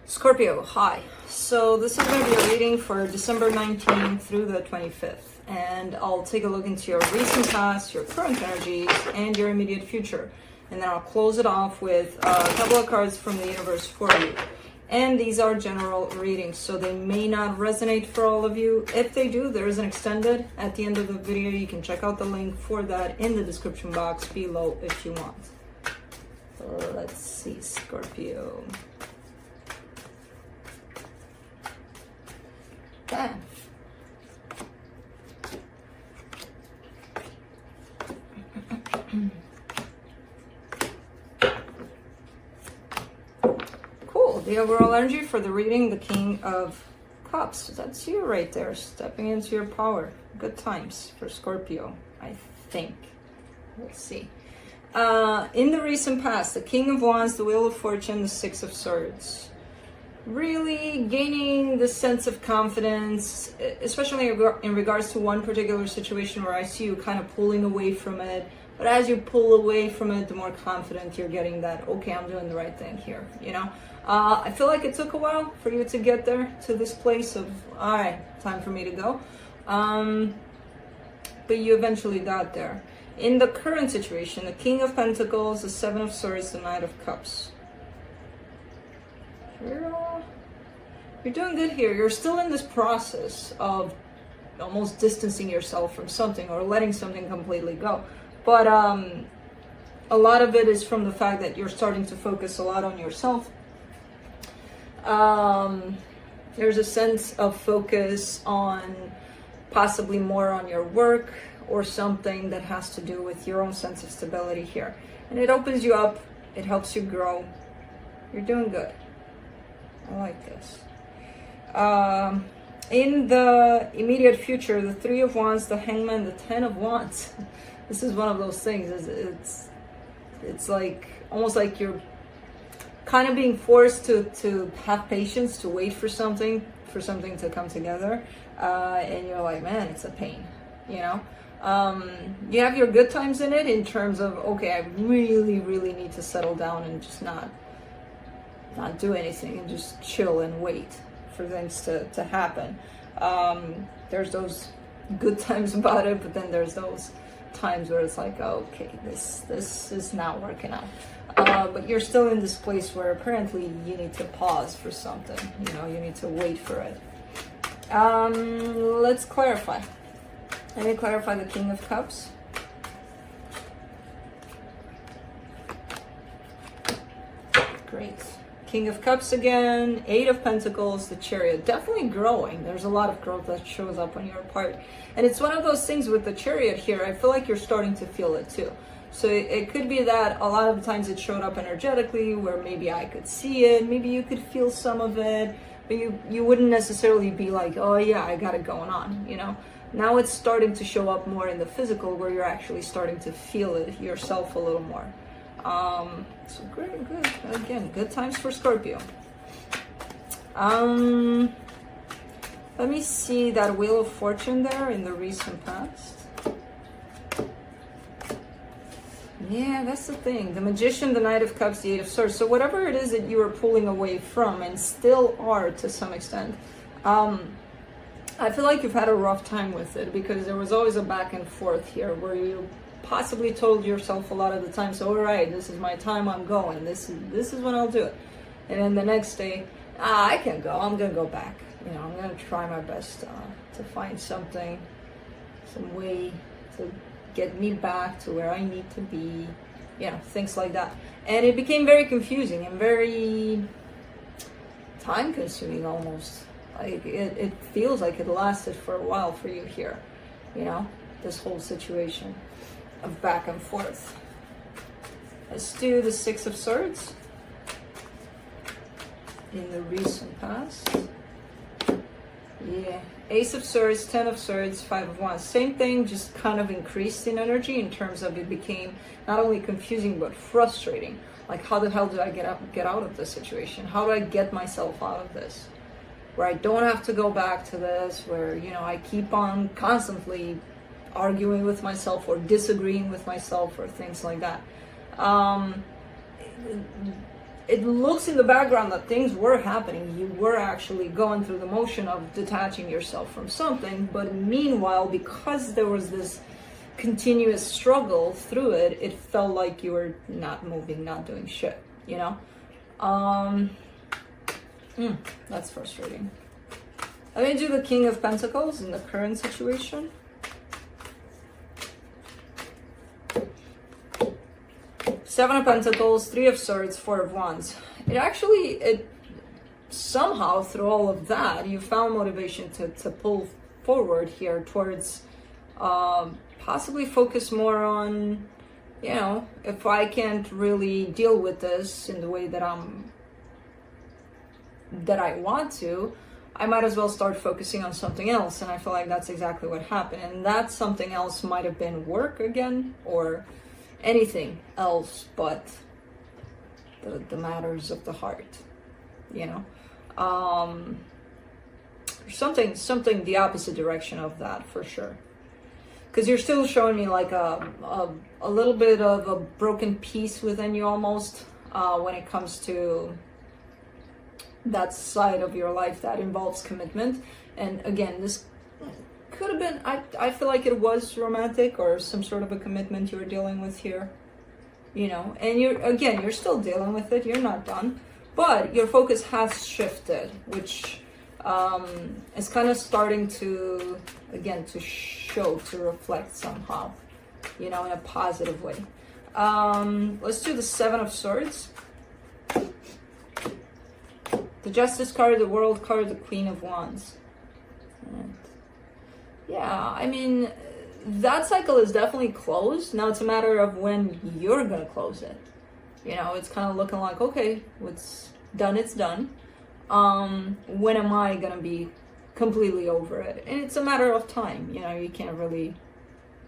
Scorpio, hi. So this is going to be a reading for December 19th through the 25th. And I'll take a look into your recent past, your current energies, and your immediate future. And then I'll close it off with a couple of cards from the universe for you. And these are general readings, so they may not resonate for all of you. If they do, there is an extended at the end of the video. You can check out the link for that in the description box below if you want. Let's see, Scorpio. Bam. Cool. The overall energy for the reading, the King of Cups. That's you right there, stepping into your power. Good times for Scorpio, I think. Let's see. In the recent past, the King of Wands, the Wheel of Fortune, the Six of Swords. Really gaining the sense of confidence, especially in regards to one particular situation where I see you kind of pulling away from it. But as you pull away from it, the more confident you're getting that, okay, I'm doing the right thing here, you know? I feel like it took a while for you to get there, to this place of, all right, time for me to go. But you eventually got there. In the current situation, the King of Pentacles, the Seven of Swords, the Knight of Cups. You're doing good here. You're still in this process of almost distancing yourself from something or letting something completely go. But a lot of it is from the fact that you're starting to focus a lot on yourself. There's a sense of focus on possibly more on your work or something that has to do with your own sense of stability here. And it opens you up. It helps you grow. You're doing good. I like this. In the immediate future, the Three of Wands, the Hangman, the Ten of Wands. This is one of those things. It's like almost like you're kind of being forced to have patience, to wait for something to come together, and you're like, man, it's a pain, you know. You have your good times in it in terms of, okay, I really need to settle down and just not do anything and just chill and wait for things to happen. There's those good times about it, but then there's those times where it's like, okay, this is not working out. But you're still in this place where apparently you need to pause for something. You know, you need to wait for it. Let's clarify. Let me clarify the King of Cups. Great. King of Cups again, Eight of Pentacles, the Chariot. Definitely growing. There's a lot of growth that shows up on your part. And it's one of those things with the Chariot here, I feel like you're starting to feel it too. So it could be that a lot of the times it showed up energetically where maybe I could see it, maybe you could feel some of it, but you wouldn't necessarily be like, oh yeah, I got it going on, you know? Now it's starting to show up more in the physical where you're actually starting to feel it yourself a little more. So great, good. Again, good times for Scorpio. Let me see that Wheel of Fortune there in the recent past. Yeah, that's the thing. The Magician, the Knight of Cups, the Eight of Swords. So whatever it is that you are pulling away from and still are to some extent, I feel like you've had a rough time with it because there was always a back and forth here where you possibly told yourself a lot of the time, so all right, this is my time, I'm going, this is when I'll do it. And then the next day, I can go, I'm gonna go back, you know, I'm gonna try my best to find something, some way to get me back to where I need to be, you know, things like that. And it became very confusing and very time consuming almost. Like it feels like it lasted for a while for you here, you know, this whole situation of back and forth. Let's do the Six of Swords in the recent past. Yeah, Ace of Swords, Ten of Swords, Five of Wands. Same thing, just kind of increased in energy in terms of it became not only confusing but frustrating. Like, how the hell do I get out of this situation? How do I get myself out of this? Where I don't have to go back to this, where, you know, I keep on constantly arguing with myself or disagreeing with myself or things like that. it looks in the background that things were happening. You were actually going through the motion of detaching yourself from something, but meanwhile, because there was this continuous struggle through it, it felt like you were not moving, not doing shit, you know? That's frustrating. Let me do the King of Pentacles in the current situation. Seven of Pentacles, Three of Swords, Four of Wands. It somehow through all of that, you found motivation to pull forward here towards possibly focus more on, you know, if I can't really deal with this in the way that I want to, I might as well start focusing on something else. And I feel like that's exactly what happened. And that something else might have been work again, or anything else but the matters of the heart, you know. Something the opposite direction of that, for sure. Because you're still showing me like a little bit of a broken piece within you almost, when it comes to that side of your life that involves commitment. And again, this could have been, I feel like it was romantic or some sort of a commitment you were dealing with here, you know. And you're still dealing with it, you're not done, but your focus has shifted, which is kind of starting to, again, to show, to reflect somehow, you know, in a positive way. Let's do the Seven of Swords, the Justice card, the World card, the Queen of Wands. Yeah, I mean, that cycle is definitely closed. Now it's a matter of when you're going to close it. You know, it's kind of looking like, okay, what's done, it's done. When am I going to be completely over it? And it's a matter of time. You know, you can't really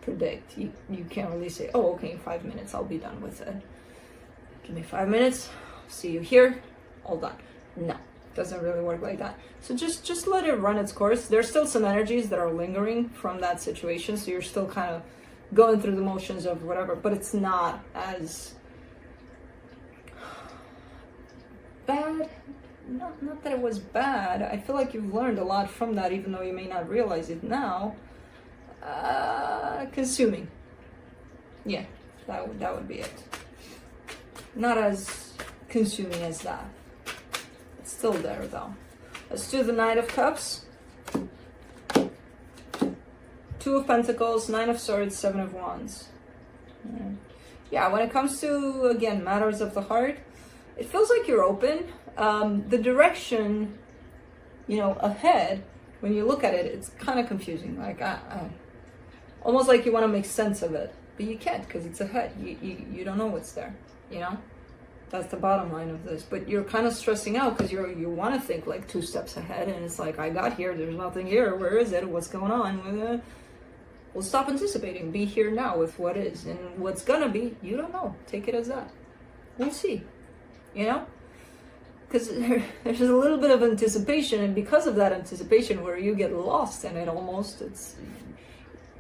predict. You can't really say, oh, okay, in 5 minutes, I'll be done with it. Give me 5 minutes. See you here. All done. No. Doesn't really work like that. So just let it run its course. There's still some energies that are lingering from that situation, so you're still kind of going through the motions of whatever, but it's not as bad. Not that it was bad. I feel like you've learned a lot from that, even though you may not realize it now. Consuming. Yeah, that would be it. Not as consuming as that. Still there though. Let's do the Knight of Cups, Two of Pentacles, Nine of Swords, Seven of Wands. Yeah, when it comes to, again, matters of the heart, it feels like you're open. The direction, you know, ahead, when you look at it, it's kind of confusing. Like, almost like you want to make sense of it, but you can't because it's ahead. You don't know what's there, you know? That's the bottom line of this. But you're kind of stressing out because you want to think like 2 steps ahead, and it's like, I got here, there's nothing here, where is it, what's going on? Well, stop anticipating, be here now with what is, and what's gonna be, you don't know. Take it as that. We'll see, you know? Because there's a little bit of anticipation, and because of that anticipation where you get lost in it almost, it's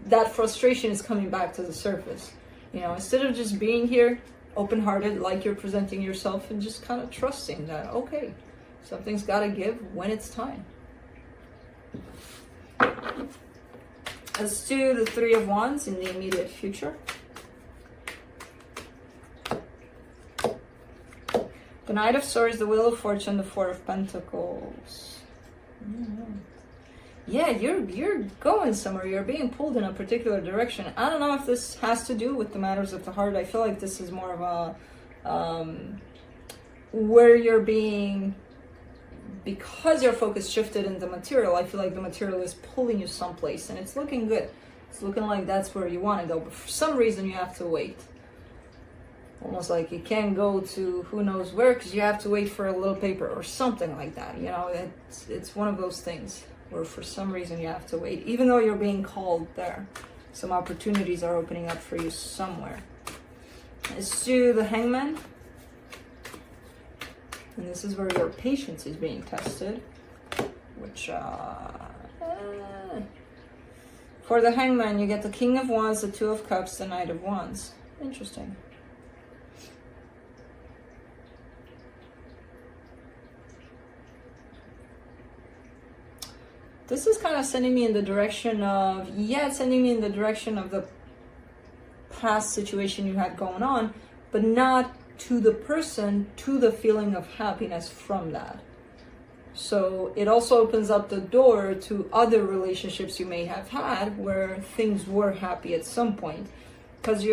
that frustration is coming back to the surface. You know, instead of just being here open-hearted, like you're presenting yourself, and just kind of trusting that, okay, something's got to give when it's time. Let's do the Three of Wands in the immediate future. The Knight of Swords, the Wheel of Fortune, the Four of Pentacles. Yeah, you're going somewhere. You're being pulled in a particular direction. I don't know if this has to do with the matters of the heart. I feel like this is more of a where you're being, because your focus shifted in the material. I feel like the material is pulling you someplace, and it's looking good. It's looking like that's where you want to go, but for some reason you have to wait. Almost like you can't go to who knows where because you have to wait for a little paper or something like that. You know, it's one of those things where for some reason you have to wait, even though you're being called there. Some opportunities are opening up for you somewhere. Let's do the Hangman. And this is where your patience is being tested, which, for the Hangman, you get the King of Wands, the Two of Cups, the Knight of Wands. Interesting. this is kind of sending me in the direction of, yeah, it's sending me in the direction of the past situation you had going on, but not to the person, to the feeling of happiness from that. So it also opens up the door to other relationships you may have had where things were happy at some point. Because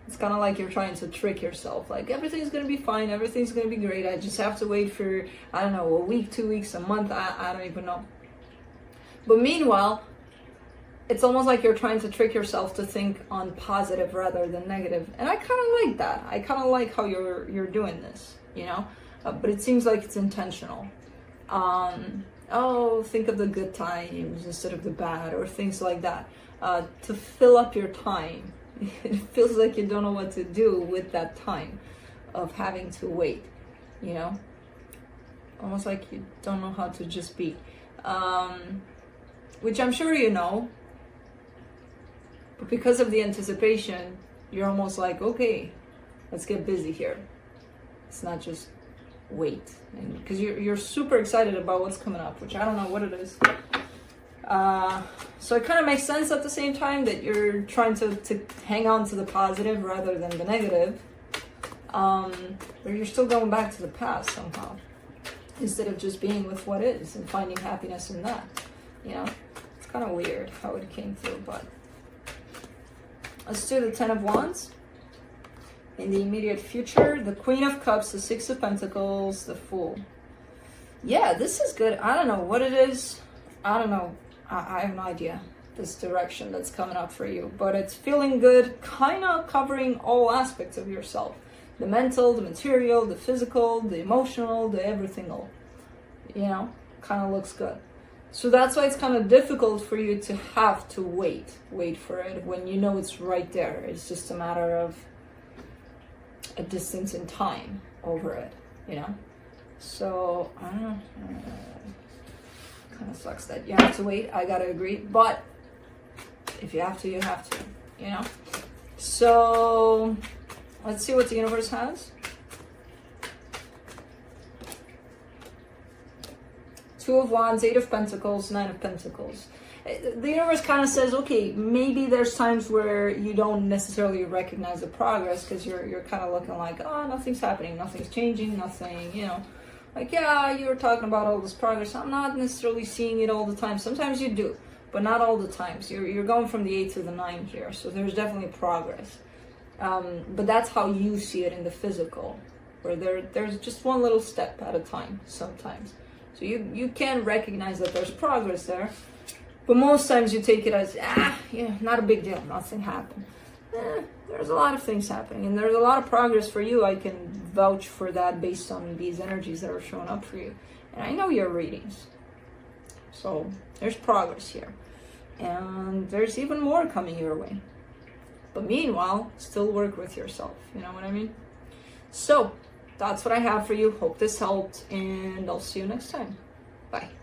it's kind of like you're trying to trick yourself. Like, everything's going to be fine, everything's going to be great. I just have to wait for, I don't know, a week, 2 weeks, a month, I don't even know. But meanwhile, it's almost like you're trying to trick yourself to think on positive rather than negative. And I kind of like that. I kind of like how you're doing this, you know? But it seems like it's intentional. Think of the good times instead of the bad, or things like that. To fill up your time. It feels like you don't know what to do with that time of having to wait, you know? Almost like you don't know how to just be. Which I'm sure you know. But because of the anticipation, you're almost like, okay, let's get busy here. It's not just wait. And because you're super excited about what's coming up, which I don't know what it is. So it kind of makes sense at the same time that you're trying to hang on to the positive rather than the negative. But you're still going back to the past somehow, instead of just being with what is and finding happiness in that. You know, it's kind of weird how it came through, but let's do the 10 of Wands. In the immediate future, the Queen of Cups, the Six of Pentacles, the Fool. Yeah, this is good. I don't know what it is. I don't know. I have no idea this direction that's coming up for you, but it's feeling good, kind of covering all aspects of yourself. The mental, the material, the physical, the emotional, the everything all. You know, kind of looks good. So that's why it's kind of difficult for you to have to wait for it when you know it's right there. It's just a matter of a distance in time over it, you know? So, I don't know. Kind of sucks that you have to wait. I gotta agree. But if you have to, you have to, you know? So, let's see what the universe has. Two of Wands, Eight of Pentacles, Nine of Pentacles. The universe kind of says, okay, maybe there's times where you don't necessarily recognize the progress because you're kind of looking like, oh, nothing's happening, nothing's changing, nothing, you know. Like, yeah, you were talking about all this progress. I'm not necessarily seeing it all the time. Sometimes you do, but not all the times. You're going from the 8 to the 9 here, so there's definitely progress. But that's how you see it in the physical, where there's just one little step at a time sometimes. So you can recognize that there's progress there, but most times you take it as, yeah, not a big deal, nothing happened. There's a lot of things happening, and there's a lot of progress for you. I can vouch for that based on these energies that are showing up for you. And I know your readings. So there's progress here. And there's even more coming your way. But meanwhile, still work with yourself. You know what I mean? So that's what I have for you. Hope this helped, and I'll see you next time. Bye.